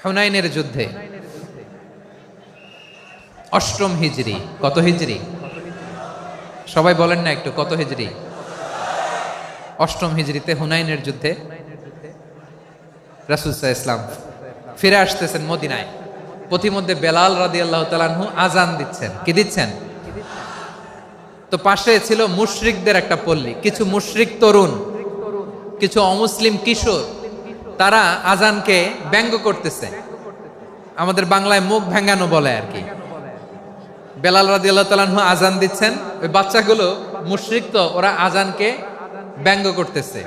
হুনাইনের যুদ্ধে অষ্টম হিজরি। কত হিজরি? সবাই বলেন না একটু, কত হিজরি? অষ্টম হিজরিতে হুনাইনের যুদ্ধে রাসূল সাল্লাল্লাহু আলাইহি ওয়াসাল্লাম ফিরে আসতেছেন মদিনায়। পথিমধ্যে বেলাল রাদিয়াল্লাহু তাআলা আনহু আজান দিচ্ছেন। কি দিচ্ছেন? তো পাশে ছিল মুশরিকদের একটা পল্লী, কিছু মুশরিক তরুণ, কিছু অমুসলিম কিশোর, তারা আজানকে ব্যঙ্গ করতেছে। আমাদের বাংলায় মুখ ভেঙ্গানো বলে আর কি। বেলাল রাদিয়াল্লাহু তাআলা আনহু আজান দিচ্ছেন, ওই বাচ্চাগুলো মুশরিক, তো ওরা আজানকে ব্যঙ্গ করতেছে,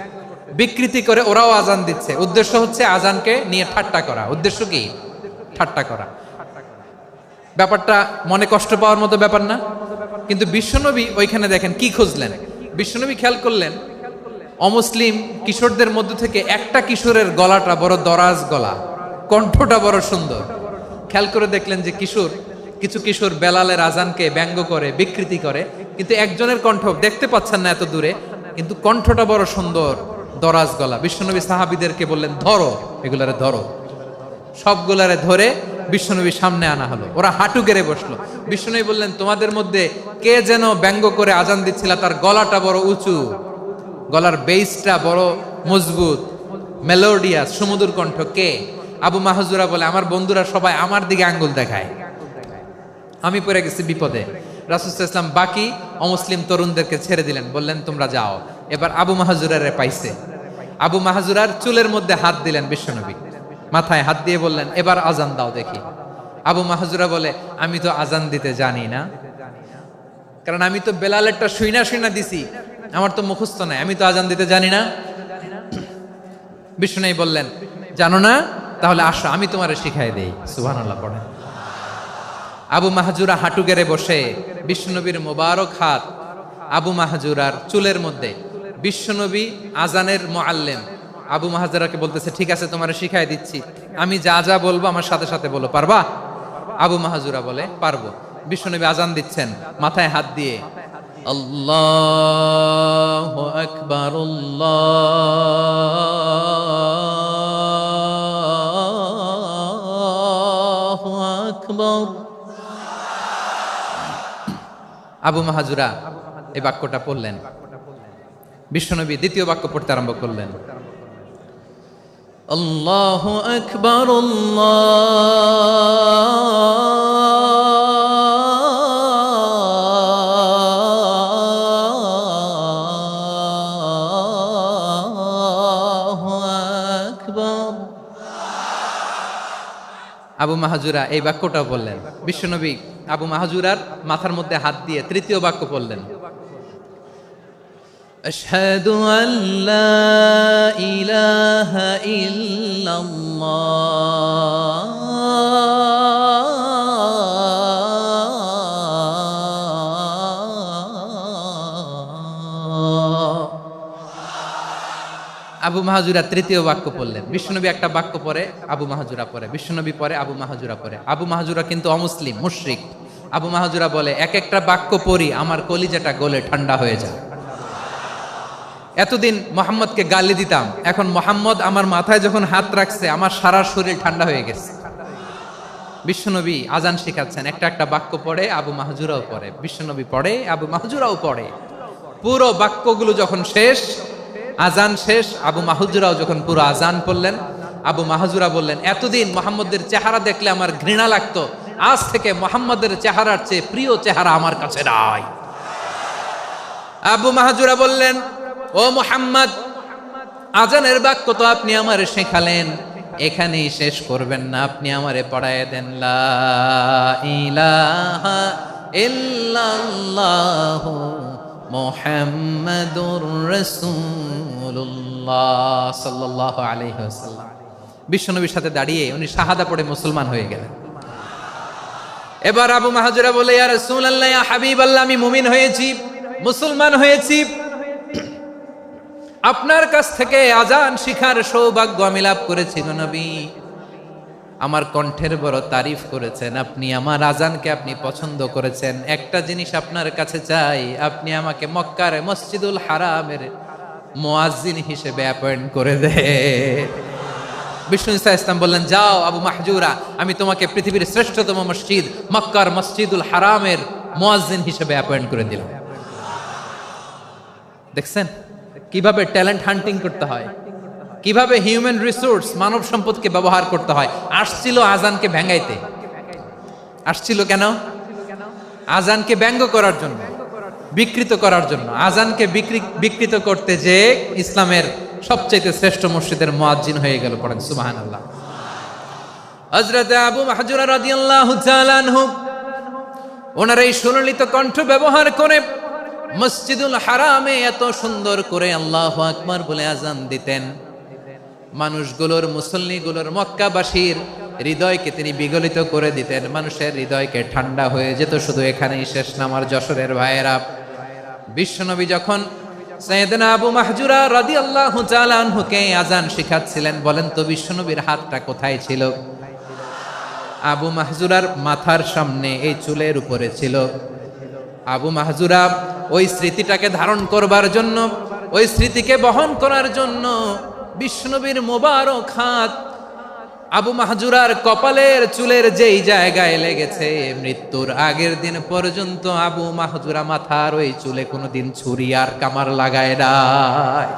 বিকৃতি করে ওরাও আজান দিচ্ছে। উদ্দেশ্য হচ্ছে আজানকে নিয়ে ঠাট্টা করা। উদ্দেশ্য কি? ঠাট্টা করা। ব্যাপারটা মনে কষ্ট পাওয়ার মতো ব্যাপার না? কিন্তু বিশ্বনবী ওইখানে দেখেন কি খুঁজলেন। বিশ্বনবী খেয়াল করলেন অমুসলিম কিশোরদের মধ্য থেকে একটা কিশোরের গলাটা বড় দরাজ গলা, কণ্ঠটা বড় সুন্দর। খেয়াল করে দেখলেন যে কিছু কিশোর বেলালের আজানকে ব্যঙ্গ করে, বিকৃতি করে, কিন্তু একজনের কণ্ঠ দেখতে পাচ্ছেন না এত দূরে, কিন্তু কণ্ঠটা বড় সুন্দর, দরাজ গলা। বিশ্বনবী সাহাবীদেরকে বললেন, ধরো এগুলারে, ধরো। সবগুলারে ধরে বিশ্বনবীর সামনে আনা হলো। ওরা হাঁটু গেড়ে বসলো। বিশ্বনবী বললেন, তোমাদের মধ্যে কে যেন ব্যঙ্গ করে আজান দিচ্ছিল, তার গলাটা বড় উঁচু, গলার বেসটা বড় মজবুত, মেলোডিয়াস, সুমধুর কণ্ঠ। কে? আবু মাহজুরা বলে, আমার বন্ধুরা সবাই আমার দিকে আঙ্গুল দেখায়, আমি পড়ে গেছি বিপদে। রাসূল সাল্লাল্লাহু আলাইহি ওয়াসাল্লাম বাকি অমুসলিম তরুণদেরকে ছেড়ে দিলেন, বললেন তোমরা যাও। এবার আবু মাহজুরারে পাইছে। আবু মাহজুরার চুলের মধ্যে হাত দিলেন বিশ্বনবী, মাথায় হাত দিয়ে বললেন, এবার আজান দাও দেখি। আবু মাহজুরা বলে, আমি তো আজান দিতে জানি না, কারণ আমি তো বেলালেরটা শুইনা দিছি, আমার তো মুখস্থ নাই, আমি তো আজান দিতে জানি না। বিশ্বনবী বললেন, জানো না? তাহলে আসো, আমি তোমারে শিখাই দেই। সুবহানাল্লাহ পড়েন। আবু মাহজুরা হাঁটু গেড়ে বসে, বিশ্বনবীর মোবারক হাত আবু মাহজুরার চুলের মধ্যে। বিশ্বনবী আজানের মুআল্লিম আবু মাহজুরাকে বলতেছে, ঠিক আছে তোমারে শিখাই দিচ্ছি, আমি যা যা বলবো আমার সাথে সাথে বলো, পারবা? আবু মাহজুরা বলে, পারবো। বিশ্বনবী আজান দিচ্ছেন মাথায় হাত দিয়ে, আল্লাহু আকবার, আল্লাহু আকবার। আবু মাহজুরা এই বাক্যটা পড়লেন। বিশ্বনবী দ্বিতীয় বাক্য পড়তে আরম্ভ করলেন, আল্লাহু আকবার, আল্লাহু আকবার। আবু মাহজুরা এই বাক্যটা বললেন। বিশ্বনবী আবু মাহজুরার মাথার মধ্যে হাত দিয়ে তৃতীয় বাক্য পড়লেন, আশহাদু আল্লা ইলাহা ইল্লাল্লাহ। আবু মাহজুরা তৃতীয় বাক্য পড়লেন। বিশ্বনবী একটা বাক্য পরে আবু মাহজুরা পরে, বিশ্বনবী পরে আবু মাহজুরা পরে। আবু মাহজুরা কিন্তু অমুসলিম, মুশরিক। আবু মাহজুরা বলে, এক একটা বাক্য পড়ি আমার কলিজাটা গলে ঠান্ডা হয়ে যায়। এতদিন মোহাম্মদকে গালি দিতাম, এখন মোহাম্মদ আমার মাথায় যখন হাত রাখছে আমার সারা শরীর ঠান্ডা হয়ে গেছে। বিশ্বনবী আজান শিখাচ্ছেন, একটা একটা বাক্য পড়ে আবু মাহজুরাও পড়ে, বিশ্বনবী পড়ে, আবু মাহজুরাও পড়ে। পুরো বাক্যগুলো যখন শেষ, আজান শেষ, আবু মাহজুরাও যখন পুরো আজান পড়লেন, আবু মাহজুরা বললেন, এতদিন মোহাম্মদের চেহারা দেখলে আমার ঘৃণা লাগতো, আজ থেকে মোহাম্মদের চেহারার চেয়ে প্রিয় চেহারা আমার কাছে নাই। আবু মাহজুরা বললেন, ও মুহাম্মদ, আজানের বাক্য তো আপনি আমারে শেখালেন, এখানেই শেষ করবেন না, আপনি আমারে পড়ায় দেন, লা ইলাহা ইল্লাল্লাহু মুহাম্মাদুর রাসূলুল্লাহ সাল্লাল্লাহু আলাইহি ওয়াসাল্লাম। বিশ্বনবীর সাথে দাঁড়িয়ে উনি শাহাদা পড়ে মুসলমান হয়ে গেলেন। এবার আবু মাহজুরা বলে, ইয়া রাসূলুল্লাহ, ইয়া হাবিবাল্লাহ, আমি মুমিন হয়েছি, মুসলমান হয়েছি, আপনার কাছ থেকে আজান শিখার সৌভাগ্য আমি লাভ করেছি গো নবী। আমার কণ্ঠের বড় তারিফ করেছেন আপনি, আমার আজানকে আপনি পছন্দ করেছেন। একটা জিনিস আপনার কাছে চাই, আপনি আমাকে মক্কার মসজিদুল হারামের মুয়াজ্জিন হিসেবে অ্যাপয়েন্ট করে দেন। বিষ্ণু ইসা ইসলাম বললেন, যাও আবু মাহজুরা, আমি তোমাকে পৃথিবীর শ্রেষ্ঠতম মসজিদ মক্কার মসজিদুল হারামের মুয়াজ্জিন হিসেবে অ্যাপয়েন্ট করে দিলাম। দেখছেন কিভাবে ট্যালেন্ট হান্টিং করতে হয়, কিভাবে হিউম্যান রিসোর্স মানব সম্পদকে ব্যবহার করতে হয়। আসছিল আজানকে ভেঙাইতে, আসছিল কেন? আজানকে ব্যঙ্গ করার জন্য, বিকৃত করার জন্য। আজানকে বিকৃত করতে যে ইসলামের সবচেয়ে শ্রেষ্ঠ মসজিদের মুয়াজ্জিন হয়ে গেল। পড়েন সুবহানাল্লাহ। হযরত আবু মাহজুরা রাদিয়াল্লাহু তাআলা আনহু ওনার এই সুললিত কণ্ঠ ব্যবহার করে মসজিদুল হারামে এত সুন্দর করে আল্লাহু আকবার বলে আজান দিতেন, মানুষগুলোর, মুসল্লিগুলোর, মক্কাবাসীর হৃদয়কে তিনি বিগলিত করে দিতেন। মানুষের হৃদয়কে ঠান্ডা হয়ে যেত। শুধু এখানেই শেষ না আমার যশোরের ভাইয়েরা, বিশ্বনবী যখন সাইয়েদনা আবু মাহজুরা রাদিয়াল্লাহু তাআলা আনহুকে আজান শিখাচ্ছিলেন, বলেন তো বিশ্বনবীর হাতটা কোথায় ছিল? আবু মাহজুরার মাথার সামনে, এই চুলের উপরে ছিল। আবু মাহজুরা ওই স্মৃতিটাকে ধারণ করবার জন্য, ওই স্মৃতিকে বহন করার জন্য বিশ্বনবীর মোবারক হাত আবু মাহজুরার কপালের চুলের যেই জায়গায় লেগেছে, মৃত্যুর আগের দিন পর্যন্ত আবু মাহজুরা মাথার ওই চুলে কোনোদিন ছুরি আর কামার লাগায় নাই,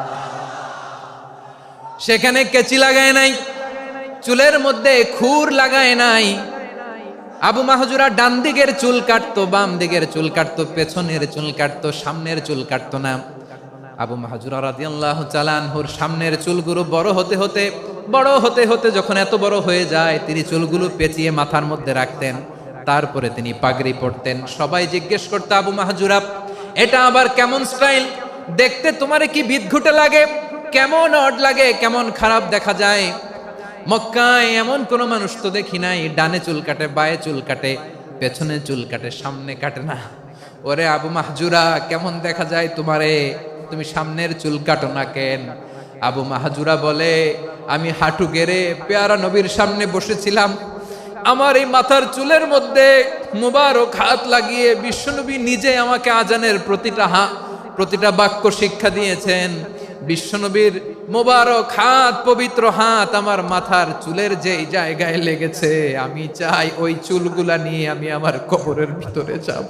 সেখানে কেচি লাগায় নাই, চুলের মধ্যে খুর লাগায় নাই। আবু মাহজুরা ডান দিকের চুল কাটতো, বাম দিকের চুল কাটতো, পেছনের চুল কাটতো, সামনের চুল কাটতো না। আবু মাহজুরা রাদিয়াল্লাহু তাআলা আনহুর সামনের চুলগুলো বড় হতে হতে যখন এত বড় হয়ে যায়, তিনি চুলগুলো পেঁচিয়ে মাথার মধ্যে রাখতেন। তারপরে তিনি পাগড়ি পরতেন। সবাই জিজ্ঞেস করতো, আবু মাহজুরা এটা আবার কেমন স্টাইল? দেখতে তোমারে কি বিদঘুটে লাগে, কেমন অড লাগে, কেমন খারাপ দেখা যায়। মক্কায় এমন কোন মানুষ তো দেখি নাই, ডানে চুল কাটে, বায়ে চুল কাটে, পেছনে চুল কাটে, সামনে কাটে না। ওরে আবু মাহজুরা কেমন দেখা যায় তোমারে, তুমি সামনের চুল কাটো না কেন? আবু মাহজুরা বলে, আমি হাঁটু গেড়ে পেয়ারা নবীর সামনে বসেছিলাম, আমার এই মাথার চুলের মধ্যে মুবারক হাত লাগিয়ে বিশ্বনবী নিজে আমাকে আজানের প্রতিটা বাক্য শিক্ষা দিয়েছেন। বিশ্বনবীর মোবারক হাত, পবিত্র হাত আমার মাথার চুলের যেই জায়গায় লেগেছে, আমি চাই ওই চুলগুলা নিয়ে আমি আমার কবরের ভিতরে যাব।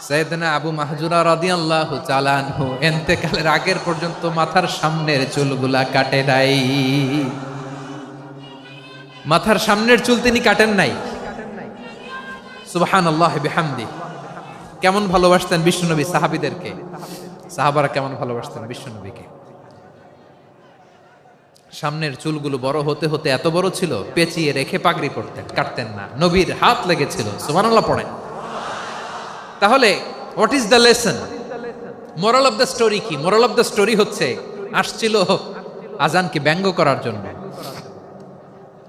সাইয়েদনা আবু মাহজুরা রাদিয়াল্লাহু তাআলা আনহু ইন্তেকালের আগের পর্যন্ত মাথার সামনের চুলগুলা কাটে নাই। মাথার সামনের চুল তিনি কাটেন নাই। সুবহানাল্লাহ বিহামদি। কেমন ভালোবাসতেন বিশ্বনবী সাহাবীদেরকে, সাহাবারা কেমন ভালোবাসতেন বিশ্বনবীকে। সামনের চুলগুলো বড় হতে হতে এত বড় ছিল, পেঁচিয়ে রেখে পাগড়ি পরতেন, কাটতেন না। নবীর হাত লেগেছিল। সুবহানাল্লাহ পড়েন। তাহলে what is the lesson? Moral of the story কি? মোরাল অফ দ্য স্টোরি হচ্ছে, আসছিল আজানকে ব্যঙ্গ করার জন্য,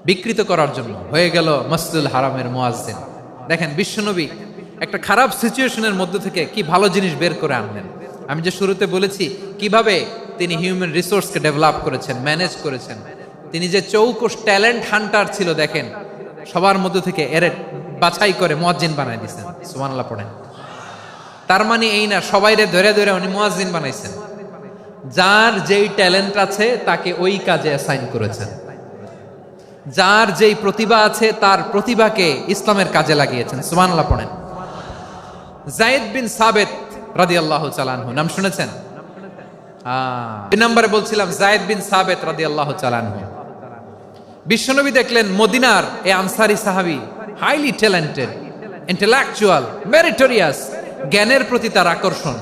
বিকৃত করার জন্য, হয়ে গেল মসজিদুল হারামের মুয়াজ্জিন। দেখেন বিশ্বনবী একটা খারাপ সিচুয়েশনের মধ্যে থেকে কি ভালো জিনিস বের করে আনলেন। আমি যে শুরুতে বলেছি কিভাবে তিনি হিউম্যান রিসোর্সকে ডেভেলপ করেছেন, ম্যানেজ করেছেন। তিনি যে চৌকস ট্যালেন্ট হান্টার ছিল, দেখেন সবার মধ্যে থেকে এর বাছাই করে মুয়াজ্জিন বানাই দিয়েছেন। সুবহানাল্লাহ পড়েন। তার মানে এই না সবাইরে ধরে ধরে উনি মুয়াজ্জিন বানাইছেন। যার যেই ট্যালেন্ট আছে তাকে ওই কাজে অ্যাসাইন করেছেন। যার যেই প্রতিভা আছে তার প্রতিভাকে ইসলামের কাজে লাগিয়েছেন। সুবহানাল্লাহ পড়েন। যায়েদ বিন সাবিত রাদিয়াল্লাহু তাআলা আনহু নাম শুনেছেন? এই নম্বরে বলছিলাম যায়েদ বিন সাবিত রাদিয়াল্লাহু তাআলা আনহু। বিশ্বনবী দেখলেন মদিনার এই আনসারী সাহাবী হাইলি ট্যালেন্টেড, ইন্টেলেকচুয়াল, মেরিটোরিয়াস, জ্ঞানের প্রতি তার আকর্ষণ,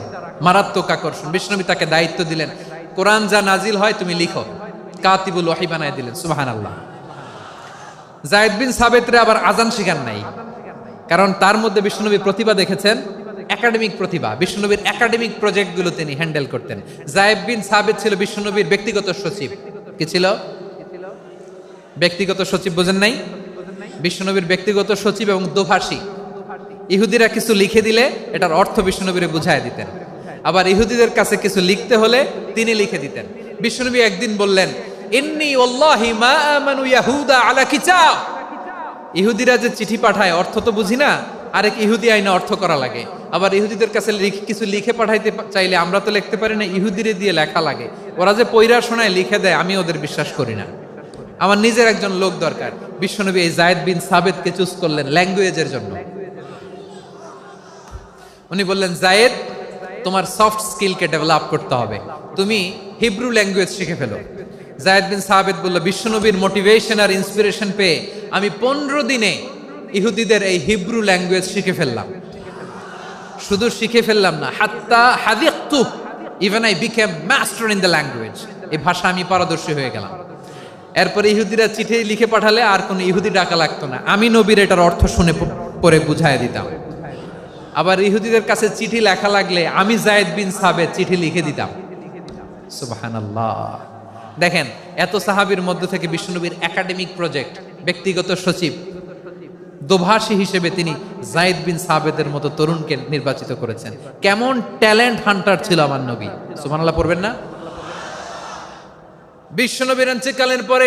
মারাত্মক আকর্ষণ। বিশ্বনবী তাকে দায়িত্ব দিলেন, কোরআন যা নাজিল হয় তুমি লিখো, কাতিবুল ওহী বানায় দিলেন। সুবহানাল্লাহ। যায়েদ বিন সাবিতরে আবার আজান শিখান নাই, কারণ তার মধ্যে বিশ্বনবী প্রতিভা দেখেছেন, একাডেমিক প্রতিভা। বিশ্বনবীর একাডেমিক প্রজেক্টগুলো তিনি হ্যান্ডেল করতেন। যায়েদ বিন সাবিত ছিল বিশ্বনবীর ব্যক্তিগত সচিব। কি ছিল? ব্যক্তিগত সচিব। বোঝেন নাই? বিশ্বনবীর ব্যক্তিগত সচিব এবং দোভাষী। ইহুদিরা কিছু লিখে দিলে এটার অর্থ বিশ্বনবীরে বুঝায় দিতেন। আবার ইহুদিদের কাছে কিছু লিখতে হলে তিনি লিখে দিতেন। বিশ্বনবী একদিন বললেন, ইন্নী ওয়াল্লাহি মা আমানু ইয়াহুদা আলা কিতাব। ইহুদিরা যে চিঠি পাঠায় অর্থ তো বুঝি না, আরেক ইহুদি আইনে অর্থ করা লাগে, আবার ইহুদিদের কাছে কিছু লিখে পাঠাইতে চাইলে আমরা তো লিখতে পারি না, ইহুদিরে দিয়ে লেখা লাগে। ওরা যে পয়রা শোনায় লিখে দেয়, আমি ওদের বিশ্বাস করি না। আমার নিজের একজন লোক দরকার। বিশ্বনবী এই যায়েদ বিন সাবেতকে চুজ করলেন ল্যাঙ্গুয়েজের জন্য। উনি বললেন, যায়েদ, তোমার সফট স্কিলকে ডেভেলপ করতে হবে, তুমি হিব্রু ল্যাঙ্গুয়েজ শিখে ফেলো। যায়েদ বিন সাবেত বলল, বিশ্বনবীর মোটিভেশন আর ইন্সপিরেশন পেয়ে আমি 15 দিনে ইহুদিদের এই হিব্রু ল্যাঙ্গুয়েজ শিখে ফেললাম। শুধু শিখে ফেললাম না, হাত্তা হাদিকতু, even I became master in the language. এই ভাষা আমি পারদর্শী হয়ে গেলাম। এরপরে ইহুদিরা চিঠি লিখে পাঠালে আর কোনো ইহুদি ডাকা লাগতো না, আমি নবীর এটার অর্থ শুনে পরে বুঝাই দিতাম। আবার ইহুদিদের কাছে চিঠি লেখা লাগলে আমি যায়েদ বিন সাবেত চিঠি লিখে দিতাম। সুবহানাল্লাহ। দেখেন, এত সাহাবীর মধ্য থেকে বিশ্বনবীর একাডেমিক প্রজেক্ট, ব্যক্তিগত সচিব, দোভাষী হিসেবে তিনি যায়েদ বিন সাবেতের মতো তরুণকে নির্বাচিত করেছেন। কেমন ট্যালেন্ট হান্টার ছিল আমার নবী! সুবহানাল্লাহ পড়বেন না? বিশ্বনবীর ইন্তেকালের পরে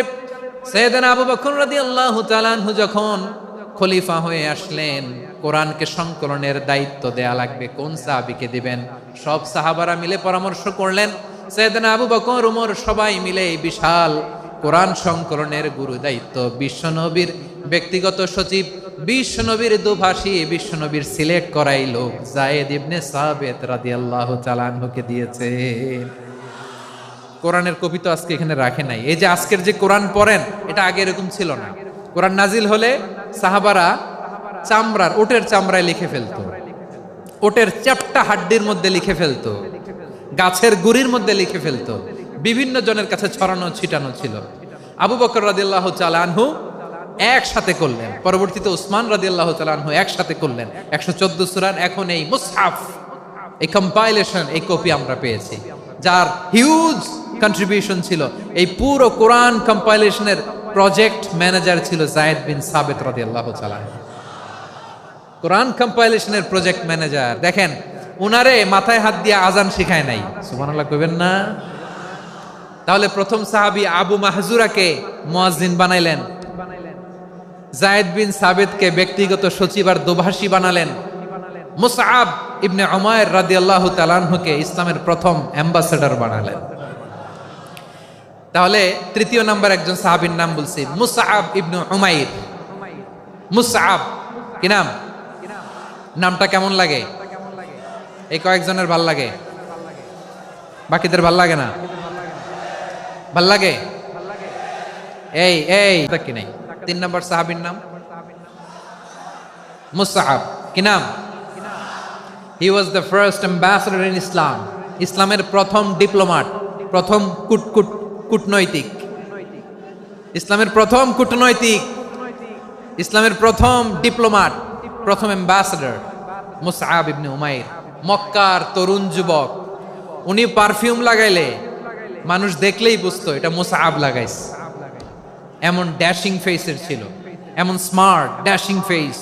সাইয়েদনা আবু বকর রাদিয়াল্লাহু তাআলা আনহু যখন খলিফা হয়ে আসলেন, কোরআনকে সংকলনের দায়িত্ব দেয়া লাগবে, কোন সাহাবীকে দিবেন? সব সাহাবারা মিলে পরামর্শ করলেন। সাইয়েদনা আবু বকর, ওমর সবাই মিলে এই বিশাল কোরআন সংকলনের গুরু দায়িত্ব বিশ্বনবীর ব্যক্তিগত সচিব, বিশ্বনবীর দুভাষী, বিশ্বনবীর সিলেক্ট করাই লোক যায়েদ ইবনে সাবেত রাদিয়াল্লাহু তাআলা আনহুকে দিয়েছে। কোরআনের কপি তো আজকে এখানে রাখে নাই। এই যে আজকের যে কোরআন পড়েন, এটা আগে এরকম ছিল না। কোরআন নাজিল হলে সাহাবারা চামড়ার, ওটের চামড়ায় লিখে ফেলতো, ওটের চ্যাপ্টা হাড্ডির মধ্যে লিখে ফেলতো, গাছের গুড়ির মধ্যে লিখে ফেলতো, বিভিন্ন জনের কাছে ছড়ানো ছিটানো ছিল। আবু বকর রাদিয়াল্লাহু তাআলা আনহু একসাথে করলেন, পরবর্তীতে উসমান রাদিয়াল্লাহু তাআলা আনহু একসাথে করলেন 114 সূরার। এখন এই মুসহাফ, এই কম্পাইলেশন, এই কপি আমরা পেয়েছি, যার হিউজ কন্ট্রিবিউশন ছিল। এই পুরো কোরআন কম্পাইলেশনের প্রজেক্ট ম্যানেজার ছিল যায়েদ বিন সাবেত রাদিয়াল্লাহু তাআলা। কোরআন কম্পাইলেশনের প্রজেক্ট ম্যানেজার। দেখেন, উনারে মাথায় হাত দিয়ে আজান শিখায় নাই। সুবহানাল্লাহ কইবেন না? তাহলে প্রথম সাহাবী আবু মাহজুরাকে মুয়াজ্জিন বানাইলেন, যায়েদ বিন সাবেতকে ব্যক্তিগত সচিব আর দোভাষী বানালেন, মুসআব ইবনে উমাইর রাদিয়াল্লাহু তাআলা আনহুকে ইসলামের প্রথম অ্যাম্বাসেডর বানালেন। তাহলে তৃতীয় নাম্বার একজন সাহাবীর নাম বলছি, মুসআব ইবনে উমাইর। মুসআব কি নাম? নামটা কেমন লাগে? এই কয়েকজনের ভাল লাগে, বাকিদের ভাল লাগে না? ভাল লাগে? এই এই কি নাই? 3 নম্বর সাহাবীর নাম মুসআব। কি নাম? He was the first ambassador in Islam. ইসলামের প্রথম ডিপ্লোম্যাট, প্রথম কূটনৈতিক, ইসলামের প্রথম কূটনৈতিক, ইসলামের প্রথম ডিপ্লোম্যাট, প্রথম অ্যাম্বাসেডর মুসআব ইবনে উমাইর। মক্কার তরুণ যুবক, উনি পারফিউম লাগাইলে মানুষ দেখলেই বুঝতো এটা মুসআব লাগাইছে। এমন ড্যাশিং ফেসের ছিল, এমন স্মার্ট ড্যাশিং ফেস,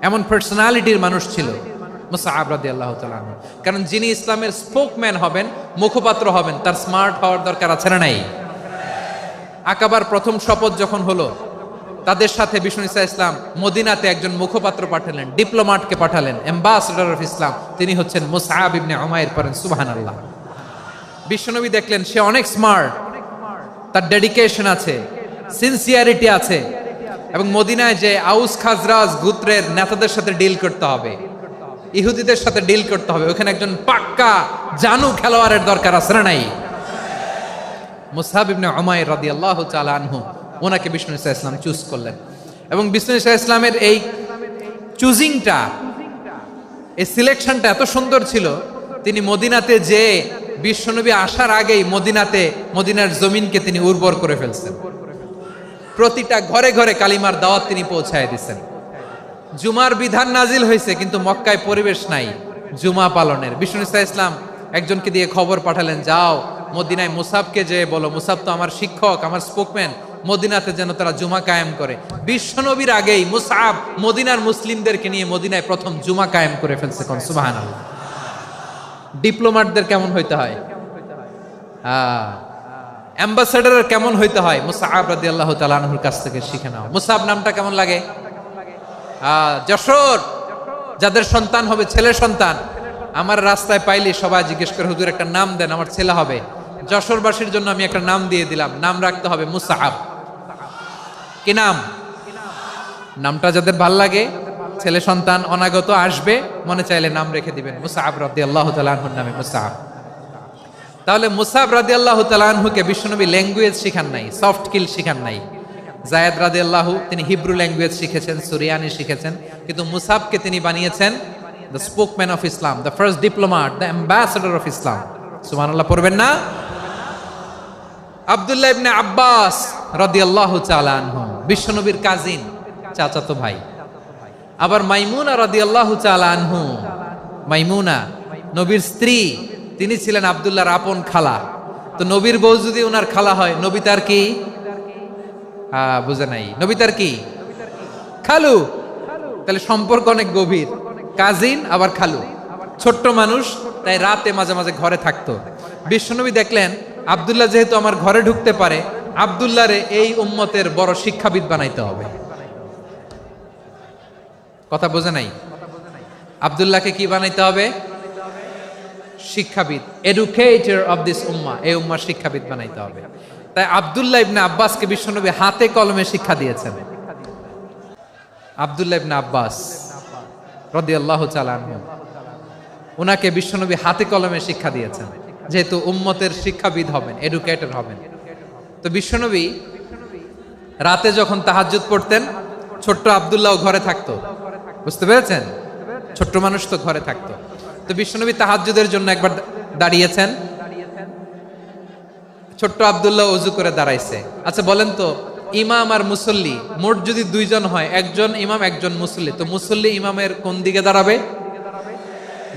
এমন পার্সোনালিটির মানুষ ছিল মুসআব রাদিয়াল্লাহু তাআলা। কারণ যিনি ইসলামের স্পোকম্যান হবেন, মুখপাত্র হবেন, তার স্মার্ট হওয়ার দরকার আছে না নাই? আকাবার প্রথম শপথ যখন হলো, তাদের সাথে বিষ্ণু ঈসা ইসলাম মদিনাতে একজন মুখপাত্র পাঠালেন, ডিপ্লোম্যাটকে পাঠালেন, অ্যাম্বাসেডর অফ ইসলাম। তিনি হচ্ছেন মুসআব ইবনে উমাইর। পড়েন সুবহানাল্লাহ। বিশ্বনবী দেখলেন সে অনেক স্মার্ট, তার ডেডিকেশন আছে, সিনসিয়ারিটি আছে, এবং মদিনায় যে আউস খাজরাজ গোত্রের নেতাদের সাথে ডিল করতে হবে, ইহুদিদের সাথে ডিল করতে হবে, ওখানে একজন পাক্কা জানু খেলোয়াড়ের দরকার আছে না নাই? মুসআব ইবনে উমাইর রাদিয়াল্লাহু তাআলা আনহু, ওনাকে বিষ্ণু ঈসা ইসলাম চুজ করলেন। এবং বিষ্ণু ঈসা ইসলামের এই চুজিংটা, এই সিলেকশনটা এত সুন্দর ছিল, তিনি মদিনাতে যে বিশ্বনবী আসার আগেই মদিনার জমিনকে তিনি উর্বর করে ফেলছেন। প্রতিটা ঘরে ঘরে কালিমার দাওয়াত তিনি পৌঁছায় দিচ্ছেন। জুমার বিধান নাজিল হয়েছে, কিন্তু মক্কায় পরিবেশ নাই জুমা পালনের। বিষ্ণু ঈসা ইসলাম একজনকে দিয়ে খবর পাঠালেন, যাও মদিনায় মুসাবকে যে বলো, মুসাব তো আমার শিক্ষক, আমার স্পোকম্যান, মদিনাতে যেন তারা জুমা কায়েম করে। বিশ্বনবীর আগেই মুসআব মদিনার মুসলিমদেরকে নিয়ে মদিনায় প্রথম জুমা কায়েম করে ফেলছে। কোন সুবহানাল্লাহ। ডিপ্লোম্যাটদের কেমন হইতে হয়, অ্যাম্বাসেডরের কেমন হইতে হয়, মুসআব রাদিয়াল্লাহু তাআলা আনহুর কাছ থেকে শিখে নাও। মুসআব নামটা কেমন লাগে? যশোর, যাদের সন্তান হবে ছেলে সন্তান, আমার রাস্তায় পাইলে সবাই জিজ্ঞেস করে, হুজুর একটা নাম দেন, আমার ছেলে হবে। যশোরবাসীর জন্য আমি একটা নাম দিয়ে দিলাম, নাম রাখতে হবে মুসআব। কি নাম? নামটা যাদের ভাল লাগে, ছেলে সন্তান অনাগত আসবে, মনে চাইলে নাম রেখে দিবেন মুসআব রাদিয়াল্লাহু তাআলা আনহুর নামে মুসআব। তাহলে মুসআব রাদিয়াল্লাহু তাআলা আনহুকে বিশ্বনবী ল্যাঙ্গুয়েজ শিখান নাই, সফট স্কিল শিখান নাই। যায়েদ রাদিয়াল্লাহু তিনি হিব্রু ল্যাঙ্গুয়েজ শিখেছেন, সুরিয়ানি শিখেছেন, কিন্তু মুসআবকে তিনি বানিয়েছেন the spokesman of Islam, the first diplomat, the ambassador of Islam. সুবহানাল্লাহ পড়বেন না? আব্দুল্লাহ ইবনে আব্বাস রাদিয়াল্লাহু তাআলা আনহু বিশ্বনবীর কাজিন, চাচাতো ভাই। আবার মাইমুনা রাদিয়াল্লাহু তাআলা আনহু, মাইমুনা নবীর স্ত্রী, তিনি ছিলেন আব্দুল্লাহর আপন খালা। তো নবীর বউ যদি ওনার খালা হয়, নবী তার কি? বুঝে নাই, নবী তার কি? খালু। তাহলে সম্পর্ক অনেক গভীর, কাজিন আবার খালু। ছোট্ট মানুষ, তাই রাতে মাঝে মাঝে ঘরে থাকতো। বিশ্বনবী দেখলেন আব্দুল্লাহ যেহেতু আমার ঘরে ঢুকতে পারে, আব্দুল্লাহরে এই উম্মতের বড় শিক্ষাবিদ বানাইতে হবে। কথা বোঝে নাই? আব্দুল্লাহকে কি বানাইতে হবে? শিক্ষাবিদ, এডুকেটর অফ দিস উম্মাহ, এই উম্মার শিক্ষাবিদ বানাইতে হবে। তাই আব্দুল্লাহ ইবনে আব্বাসকে বিশ্বনবী হাতে কলমে শিক্ষা দিয়েছেন। আব্দুল্লাহ ইবনে আব্বাস রাদিয়াল্লাহু তাআলা আনহু, ওনাকে বিশ্বনবী হাতে কলমে শিক্ষা দিয়েছেন, যেহেতু উম্মতের শিক্ষাবিদ হবেন, এডুকেটর হবেন। তো বিশ্বনবী রাতে যখন তাহাজ্জুদ পড়তেন, ছোট্ট আব্দুল্লাহ ঘরে থাকতো। বুঝতে পেরেছেন? ছোট্ট মানুষ তো ঘরে থাকতো। তো বিশ্বনবী তাহাজ্জুদের জন্য একবার দাঁড়িয়েছেন, ছোট্ট আব্দুল্লাহ ওযু করে দাঁড়াইছে। আচ্ছা বলেন তো, ইমাম আর মুসল্লি মোট যদি দুইজন হয়, একজন ইমাম একজন মুসল্লি, তো মুসল্লি ইমামের কোন দিকে দাঁড়াবে?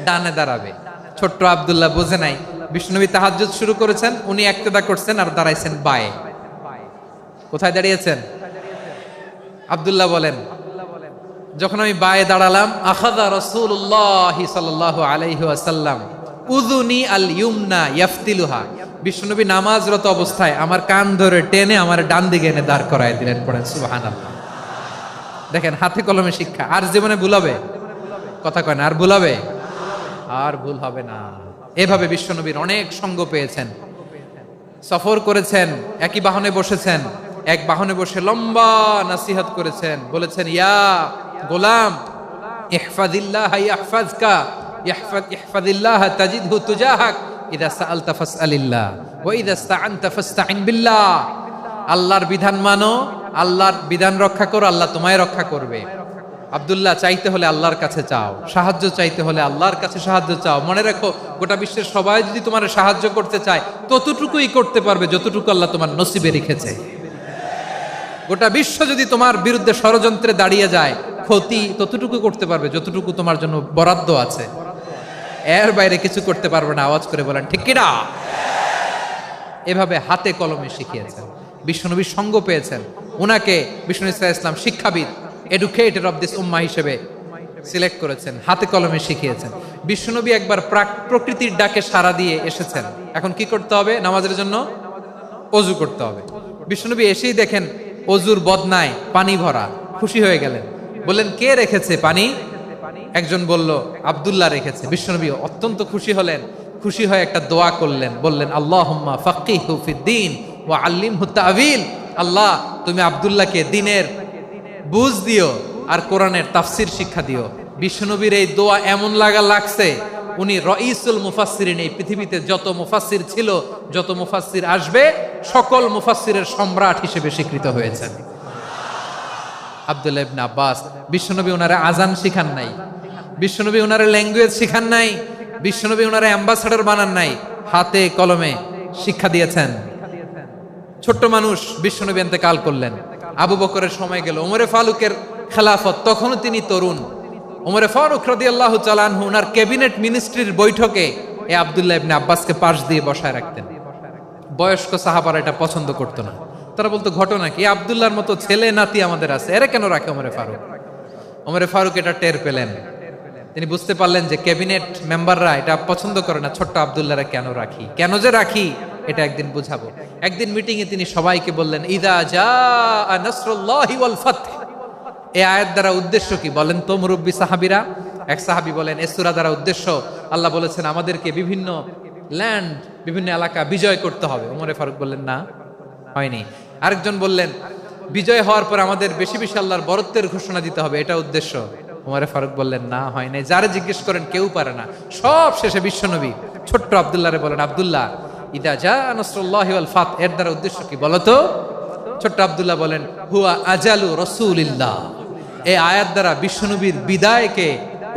ডানে দাঁড়াবে। ছোট্ট আব্দুল্লাহ বোঝে নাই, বিশ্বনবী তাহাজ্জুদ শুরু করেছেন, উনি একতেদা করছেন আর দাঁড়াইছেন বায়ে। কোথায় দাঁড়িয়েছেন? আব্দুল্লাহ বলেন, যখন আমি বায়ে দাঁড়ালাম, আখাযা রাসূলুল্লাহ সাল্লাল্লাহু আলাইহি ওয়াসাল্লাম উযুনি আল ইউমনা ইয়াফতিলুহা, বিশ্বনবী নামাজরত অবস্থায় আমার কান ধরে টেনে আমার ডান দিকে এনে দাঁড় করায় দিলেন। পড়েন সুবহানাল্লাহ। দেখেন হাতে কলমে শিক্ষা। আর জীবনে ভুলাবে? কথা কয় না, আর ভুলাবে? আর ভুল হবে না। এভাবে বিশ্বনবীর অনেক সঙ্গ পেয়েছেন, সফর করেছেন, একই বাহনে বসেছেন, এক বাহনে বসে লম্বা নাসিহত করেছেন, বলেছেন, ইয়া গোলাম ইহফাজিল্লাহ ইয়াহফাজকা, ইহফাজিল্লাহ তাজিদহু তুজাহাক, ইযা সাআলতা ফাসআলিল্লাহ ওয়া ইযা ইসতাআনতা ফাসতাইন বিল্লাহ। আল্লাহর বিধান মানো, আল্লাহর বিধান রক্ষা করো, আল্লাহ তোমায় রক্ষা করবে। আব্দুল্লাহ, চাইতে হলে আল্লাহর কাছে চাও, সাহায্য চাইতে হলে আল্লাহর কাছে সাহায্য চাও। মনে রাখো, গোটা বিশ্বের সবাই যদি তোমার সাহায্য করতে চায়, ততটুকুই করতে পারবে যতটুকু আল্লাহ তোমার নসিবে রেখেছে। গোটা বিশ্ব যদি তোমার বিরুদ্ধে ষড়যন্ত্রে দাঁড়িয়ে যায়, ক্ষতি ততটুকু করতে পারবে যতটুকু তোমার জন্য বরাদ্দ আছে, এর বাইরে কিছু করতে পারবে না। আওয়াজ করে বলেন ঠিক কিনা? এভাবে হাতে কলমে শিখিয়েছেন, বিশ্বনবীর সঙ্গ পেয়েছেন। ওনাকে বিশ্বনবী সাল্লাল্লাহু আলাইহি ওয়াসাল্লাম শিক্ষাবিদ, এডুকেটর অফ দিস উম্মাহ হিসেবে সিলেক্ট করেছেন, হাতে কলমে শিখিয়েছেন। বিশ্বনবী একবার প্রকৃতির ডাকে সাড়া দিয়ে এসেছেন। এখন কি করতে হবে? নামাজের জন্য ওযু করতে হবে। বিশ্বনবী এসেই দেখেন ওযুর বদনায় পানি ভরা, খুশি হয়ে গেলেন, বললেন, কে রেখেছে পানি? একজন বলল, আব্দুল্লাহ রেখেছে। বিশ্বনবী অত্যন্ত খুশি হলেন, খুশি হয়ে একটা দোয়া করলেন, বললেন, আল্লাহুম্মা ফাক্কিহু ফিদ্দীন ওয়া আল্লিমহু তা'ওয়ীল। আল্লাহ, তুমি আব্দুল্লাহকে দ্বীনের বুঝ দিও আর কোরআনের তাফসীর শিক্ষা দিও। বিশ্বনবীর এই দোয়া এমন লাগছে, উনি রাইসুল মুফাসসিরিন, এই পৃথিবীতে যত মুফাসসির ছিল, যত মুফাসসির আসবে, সকল মুফাসসিরের সম্রাট হিসেবে স্বীকৃত হয়েছেন আব্দুল্লাহ ইবনে আব্বাস। বিশ্বনবী ওনারে আজান শিখান নাই, বিশ্বনবী ওনারে ল্যাঙ্গুয়েজ শিখান নাই, বিশ্বনবী ওনারে অ্যাম্বাসেডর বানান নাই, হাতে কলমে শিক্ষা দিয়েছেন। ছোট্ট মানুষ, বিশ্বনবী ইন্তেকাল করলেন, আবু বকরের সময় গেল, ওমরে ফারুকের খেলাফত, তখনও তিনি তরুণ। ওমরে ফারুক রাদিয়াল্লাহু তাআলা আনহু ওনার ক্যাবিনেট মিনিস্ট্রির বৈঠকে এই আব্দুল্লাহ ইবনে আব্বাসকে পাশ দিয়ে বসায় রাখতেন। বয়স্ক সাহাবারা এটা পছন্দ করতো না, তারা বলতো, ঘটনা কি? আব্দুল্লাহর মতো ছেলে নাতি আমাদের আছে, এরা কেন রাখে ওমরে ফারুক? ওমরে ফারুক এটা টের পেলেন, তিনি বুঝতে পারলেন যে ক্যাবিনেট মেম্বাররা এটা পছন্দ করে না, ছোট্ট আব্দুল্লাহরা কেন রাখি, কেন যে রাখি, এটা একদিন বুঝাবো। একদিন মিটিং এ তিনি সবাইকে বললেন, ইযা জাআ নাসরুল্লাহি ওয়াল ফাতহ। এই আয়াত দ্বারা উদ্দেশ্য কি বলেন তো মুরব্বী সাহাবীরা? এক সাহাবী বলেন এই সূরা দ্বারা উদ্দেশ্য আল্লাহ বলেছেন আমাদেরকে বিভিন্ন ল্যান্ড বিভিন্ন এলাকা বিজয় করতে হবে। ওমরে ফারুক বললেন না, হয়নি। আরেকজন বললেন বিজয় হওয়ার পর আমাদের বেশি বেশি আল্লাহর বরত্বের ঘোষণা দিতে হবে, এটা উদ্দেশ্য। ওমরে ফারুক বললেন না, হয় নাই। যারে জিজ্ঞেস করেন কেউ পারে না। সব শেষে বিশ্বনবী ছোট্ট আব্দুল্লাহরে বলেন, আব্দুল্লাহ ইদা জা নাসরুল্লাহি ওয়াল ফাত, এর দ্বারা উদ্দেশ্য কি বলো তো? ছোট্ট আব্দুল্লাহ বলেন হুয়া আজালু রাসূলিল্লাহ, এই আয়াত দ্বারা বিশ্বনবীর বিদায়কে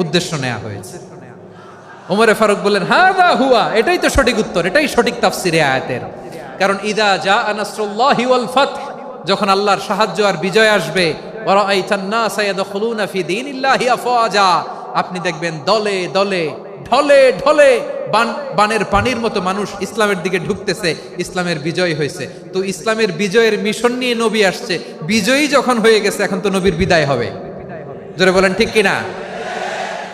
উদ্দেশ্য নেওয়া হয়েছে। ওমরে ফারুক বললেন হাদা হুয়া, এটাই তো সঠিক উত্তর, এটাই সঠিক তাফসীর এই আয়াতের। কারণ ইদা জা নাসরুল্লাহি ওয়াল ফাত, যখন আল্লাহর সাহায্য আর বিজয় আসবে, ওয়া রাআইতান নাসা ইয়াদখুলুনা ফি দীনিল্লাহি আফওয়াজা, আপনি দেখবেন দলে দলে ঢলে ঢলে বানের পানির মতো মানুষ ইসলামের দিকে ঢুকতেছে, ইসলামের বিজয় হয়েছে। তো ইসলামের বিজয়ের মিশন নিয়ে নবী আসছে, বিজয়ী যখন হয়ে গেছে এখন তো নবীর বিদায় হবে। জোরে বলেন ঠিক কিনা?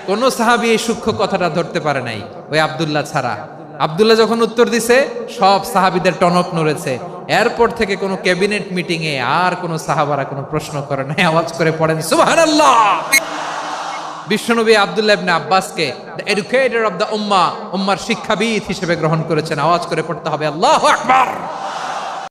কোন সাহাবী এই সূক্ষ্ম কথাটা ধরতে পারে নাই, ওই আব্দুল্লাহ ছাড়া। আব্দুল্লাহ যখন উত্তর দিছে সব সাহাবীদের টনক নড়েছে। এরপর থেকে কোনো ক্যাবিনেট মিটিং এ আর কোনো সাহাবারা কোনো প্রশ্ন করে নাই, আওয়াজ করে পড়েন সুবহানাল্লাহ। বিশ্বনবী আব্দুল্লাহ ইবনে আব্বাসকে দ্য এডুকেটর অফ দ্য উম্মাহ, উম্মার শিক্ষাবিদ হিসেবে গ্রহণ করেছেন। আওয়াজ করে পড়তে হবে আল্লাহু আকবার।